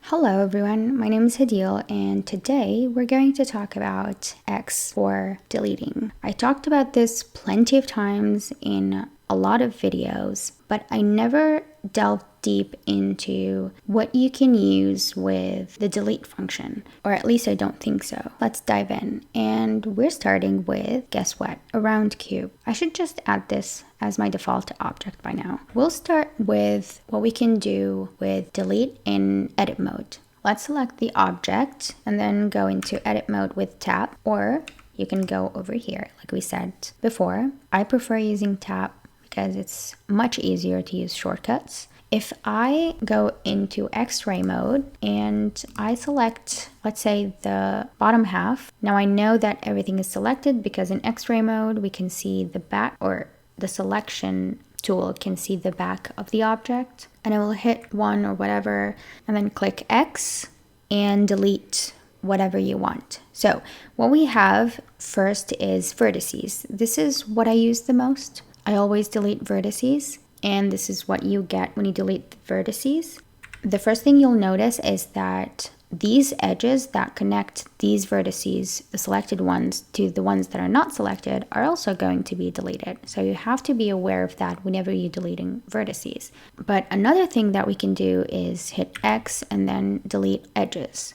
Hello everyone, my name is Hadil and today we're going to talk about X for deleting. I talked about this plenty of times in a lot of videos, but I never delved deep into what you can use with the delete function, or at least I don't think so. Let's dive in, and we're starting with, guess what, a round cube. I should just add this as my default object by now. We'll start with what we can do with delete in edit mode. Let's select the object and then go into edit mode with tap, or you can go over here like we said before. I prefer using tap because it's much easier to use shortcuts. If I go into X-ray mode and I select, let's say, the bottom half, now I know that everything is selected because in X-ray mode we can see the back, or the selection tool can see the back of the object, and I will hit 1 or whatever and then click X and delete whatever you want. So what we have first is vertices. This is what I use the most. I always delete vertices, and this is what you get when you delete the vertices. The first thing you'll notice is that these edges that connect these vertices, the selected ones, to the ones that are not selected, are also going to be deleted. So you have to be aware of that whenever you're deleting vertices. But another thing that we can do is hit X and then delete edges.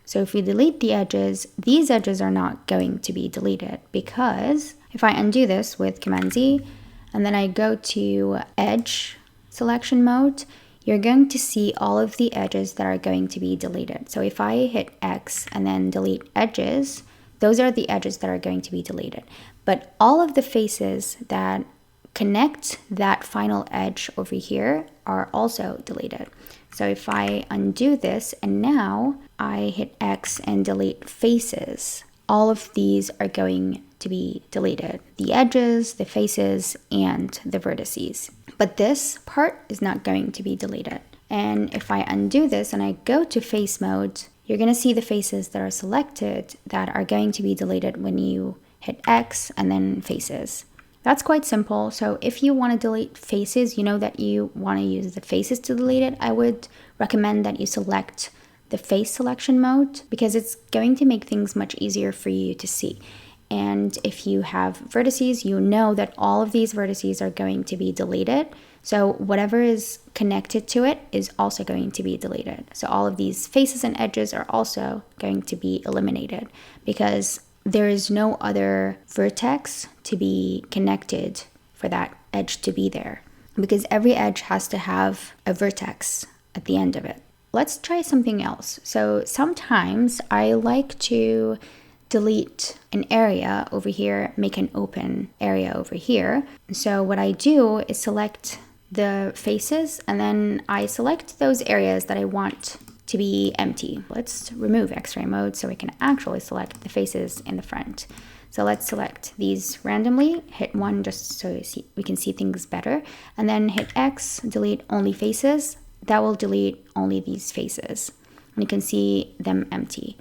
So if we delete the edges, these edges are not going to be deleted, because if I undo this with Command Z and then I go to edge selection mode, you're going to see all of the edges that are going to be deleted. So if I hit X and then delete edges, those are the edges that are going to be deleted. But all of the faces that connect that final edge over here are also deleted. So if I undo this and now I hit X and delete faces, all of these are going to be deleted. The edges, the faces, and the vertices. But this part is not going to be deleted. And if I undo this and I go to face mode, you're going to see the faces that are selected that are going to be deleted when you hit X and then faces. That's quite simple. So if you want to delete faces, you know that you want to use the faces to delete it, I would recommend that you select the face selection mode, because it's going to make things much easier for you to see. And if you have vertices, you know that all of these vertices are going to be deleted. So whatever is connected to it is also going to be deleted. So all of these faces and edges are also going to be eliminated, because there is no other vertex to be connected for that edge to be there, because every edge has to have a vertex at the end of it. Let's try something else. So sometimes I like to delete an area over here, make an open area over here. So what I do is select the faces and then I select those areas that I want to be empty. Let's remove X-ray mode so we can actually select the faces in the front. So let's select these randomly, hit 1 just so we can see things better, and then hit X, delete only faces. That will delete only these faces, and you can see them empty.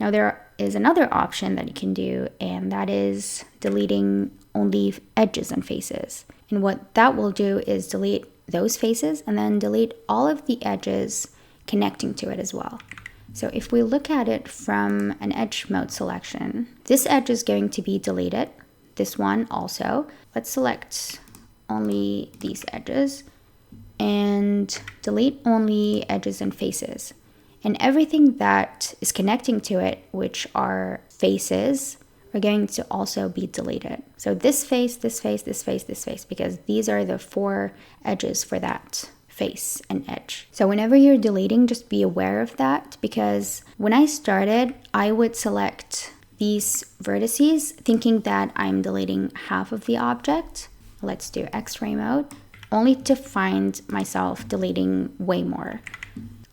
Now there is another option that you can do, and that is deleting only edges and faces. And what that will do is delete those faces and then delete all of the edges connecting to it as well. So if we look at it from an edge mode selection, this edge is going to be deleted, this one also. Let's select only these edges and delete only edges and faces. And everything that is connecting to it, which are faces, are going to also be deleted. So this face, this face, this face, this face, because these are the 4 edges for that face and edge. So whenever you're deleting, just be aware of that, because when I started, I would select these vertices thinking that I'm deleting half of the object. Let's do X-ray mode, only to find myself deleting way more.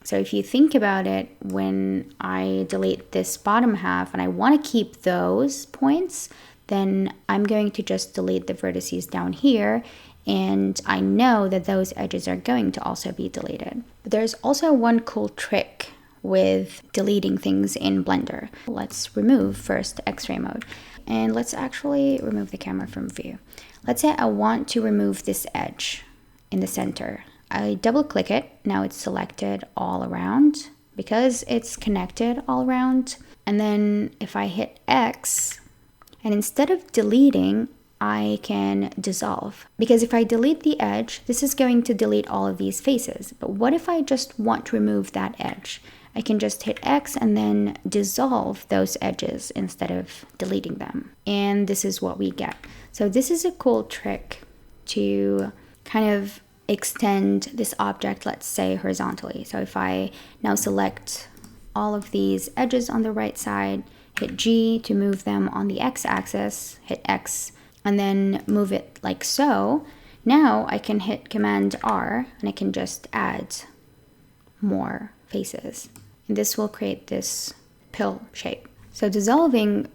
So if you think about it, when I delete this bottom half and I want to keep those points, then I'm going to just delete the vertices down here, and I know that those edges are going to also be deleted. But there's also one cool trick with deleting things in Blender. Let's remove first X-ray mode, and let's actually remove the camera from view. Let's say I want to remove this edge in the center. I double click it. Now it's selected all around because it's connected all around. And then if I hit X, and instead of deleting, I can dissolve. Because if I delete the edge, this is going to delete all of these faces. But what if I just want to remove that edge? I can just hit X and then dissolve those edges instead of deleting them. And this is what we get. So this is a cool trick to kind of extend this object, let's say horizontally. So if I now select all of these edges on the right side, hit G to move them on the X axis, hit X, and then move it like so. Now I can hit Command R and I can just add more faces. And this will create this pill shape. So dissolving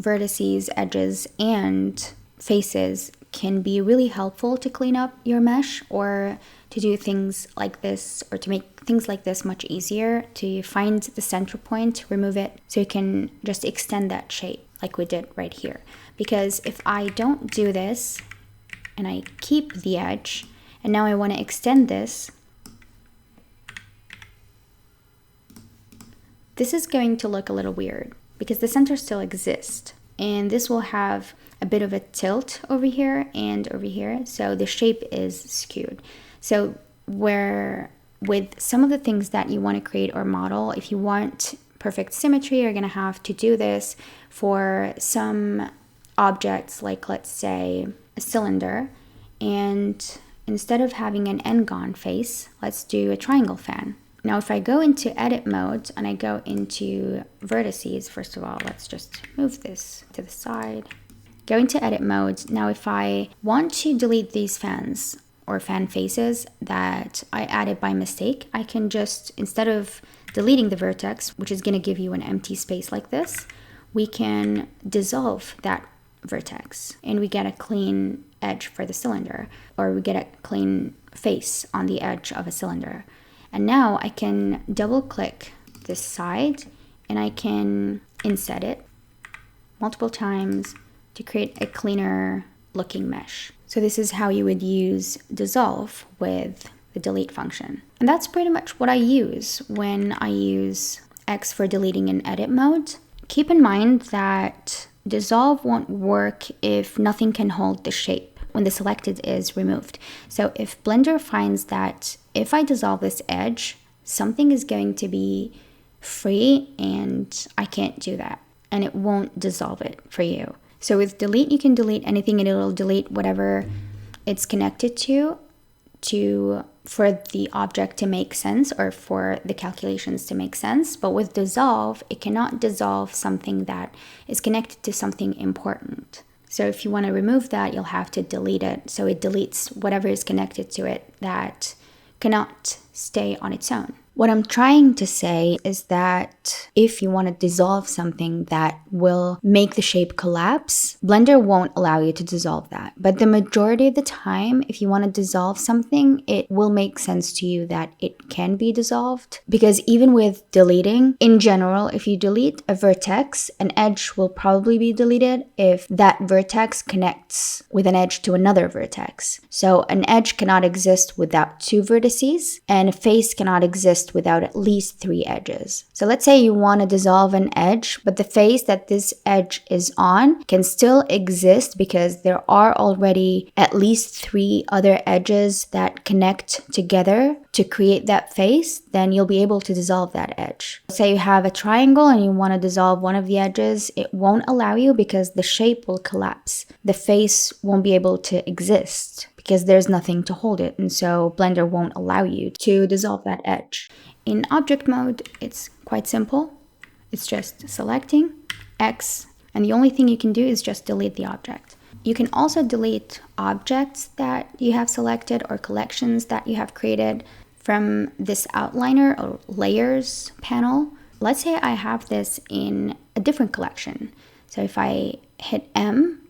vertices, edges, and faces can be really helpful to clean up your mesh or to do things like this, or to make things like this much easier, to find the center point, remove it, so you can just extend that shape like we did right here. Because if I don't do this and I keep the edge and now I want to extend this, this is going to look a little weird because the center still exists, and this will have a bit of a tilt over here and over here, so the shape is skewed. So where with some of the things that you want to create or model, if you want perfect symmetry, you're going to have to do this for some objects, like let's say a cylinder, and instead of having an n-gon face, let's do a triangle fan. Now if I go into edit mode and I go into vertices, first of all, let's just move this to the side. Go into edit mode. Now if I want to delete these fans or fan faces that I added by mistake, I can just, instead of deleting the vertex, which is going to give you an empty space like this, we can dissolve that vertex and we get a clean edge for the cylinder, or we get a clean face on the edge of a cylinder. And now I can double click this side and I can inset it multiple times to create a cleaner looking mesh. So this is how you would use dissolve with the delete function. And that's pretty much what I use when I use X for deleting in edit mode. Keep in mind that dissolve won't work if nothing can hold the shape when the selected is removed. So if Blender finds that if I dissolve this edge, something is going to be free and I can't do that, and it won't dissolve it for you. So with delete, you can delete anything and it'll delete whatever it's connected to for the object to make sense or for the calculations to make sense. But with dissolve, it cannot dissolve something that is connected to something important. So if you want to remove that, you'll have to delete it. So it deletes whatever is connected to it that cannot stay on its own. What I'm trying to say is that if you want to dissolve something that will make the shape collapse, Blender won't allow you to dissolve that. But the majority of the time, if you want to dissolve something, it will make sense to you that it can be dissolved. Because even with deleting, in general, if you delete a vertex, an edge will probably be deleted if that vertex connects with an edge to another vertex. So an edge cannot exist without two vertices, and a face cannot exist without at least three edges. So let's say you want to dissolve an edge, but the face that this edge is on can still exist because there are already at least three other edges that connect together to create that face, then you'll be able to dissolve that edge. Say you have a triangle and you want to dissolve one of the edges, it won't allow you because the shape will collapse. The face won't be able to exist because there's nothing to hold it, and so Blender won't allow you to dissolve that edge. In object mode, it's quite simple. It's just selecting X, and the only thing you can do is just delete the object. You can also delete objects that you have selected or collections that you have created from this outliner or layers panel. Let's say I have this in a different collection. So if I hit M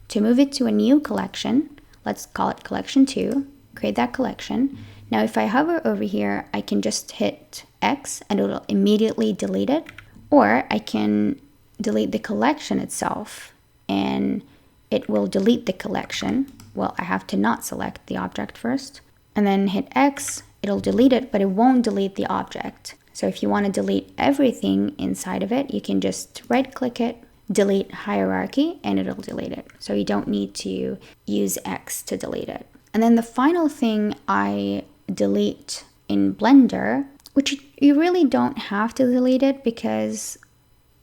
to move it to a new collection, let's call it collection 2, create that collection. Now if I hover over here, I can just hit X and it'll immediately delete it. Or I can delete the collection itself and it will delete the collection. Well, I have to not select the object first. and then hit X, it'll delete it, but it won't delete the object. So if you want to delete everything inside of it, you can just right click it, delete hierarchy, and it'll delete it. So you don't need to use X to delete it. And then the final thing I delete in Blender, which you really don't have to delete it, because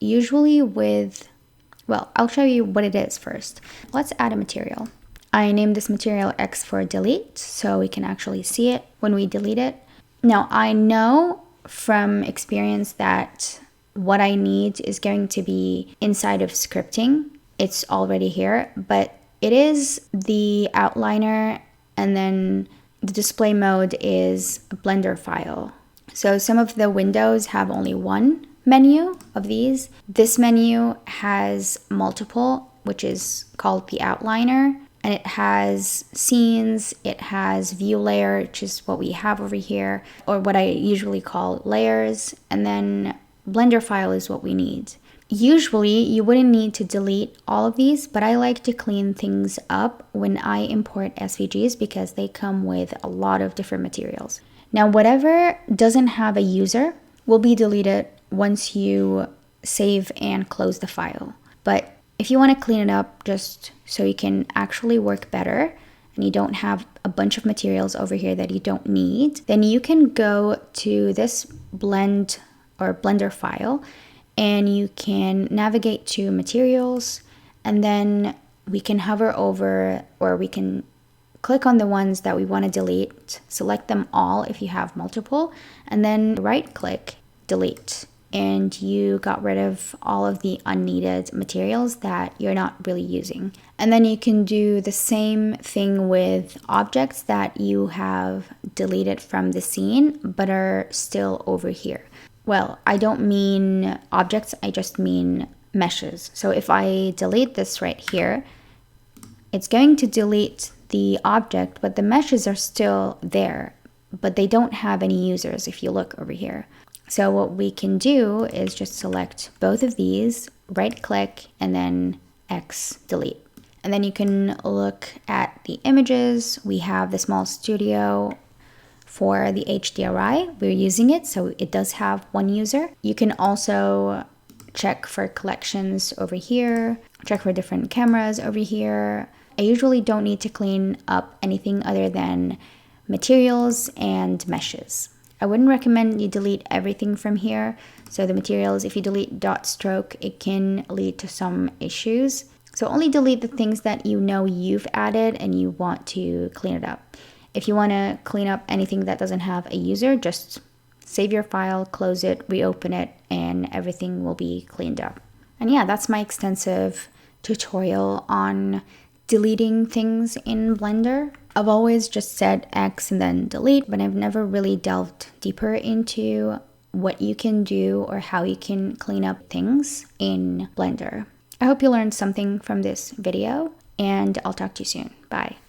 usually well, I'll show you what it is first. Let's add a material. I named this material X for delete, so we can actually see it when we delete it. Now, I know from experience that what I need is going to be inside of scripting. It's already here, but it is the outliner, and then the display mode is a Blender file. So some of the windows have only one menu of these. This menu has multiple, which is called the outliner, and it has scenes, it has view layer, which is what we have over here, or what I usually call layers, and then Blender file is what we need. Usually you wouldn't need to delete all of these, but I like to clean things up when I import SVGs because they come with a lot of different materials. Now, whatever doesn't have a user will be deleted once you save and close the file. But if you want to clean it up just so you can actually work better and you don't have a bunch of materials over here that you don't need, then you can go to this blend or Blender file and you can navigate to materials, and then we can hover over, or we can click on the ones that we want to delete, select them all if you have multiple, and then right click, delete. And you got rid of all of the unneeded materials that you're not really using. And then you can do the same thing with objects that you have deleted from the scene but are still over here. Well, I don't mean objects, I just mean meshes. So if I delete this right here, it's going to delete the object, but the meshes are still there, but they don't have any users if you look over here. So what we can do is just select both of these, right click, and then X, delete. And then you can look at the images. We have the Small Studio for the HDRI. We're using it, so it does have one user. You can also check for collections over here, check for different cameras over here. I usually don't need to clean up anything other than materials and meshes. I wouldn't recommend you delete everything from here. So the materials, if you delete dot stroke, it can lead to some issues. So only delete the things that you know you've added and you want to clean it up. If you want to clean up anything that doesn't have a user, just save your file, close it, reopen it, and everything will be cleaned up. And yeah, that's my extensive tutorial on deleting things in Blender. I've always just said X and then delete, but I've never really delved deeper into what you can do or how you can clean up things in Blender. I hope you learned something from this video, and I'll talk to you soon. Bye.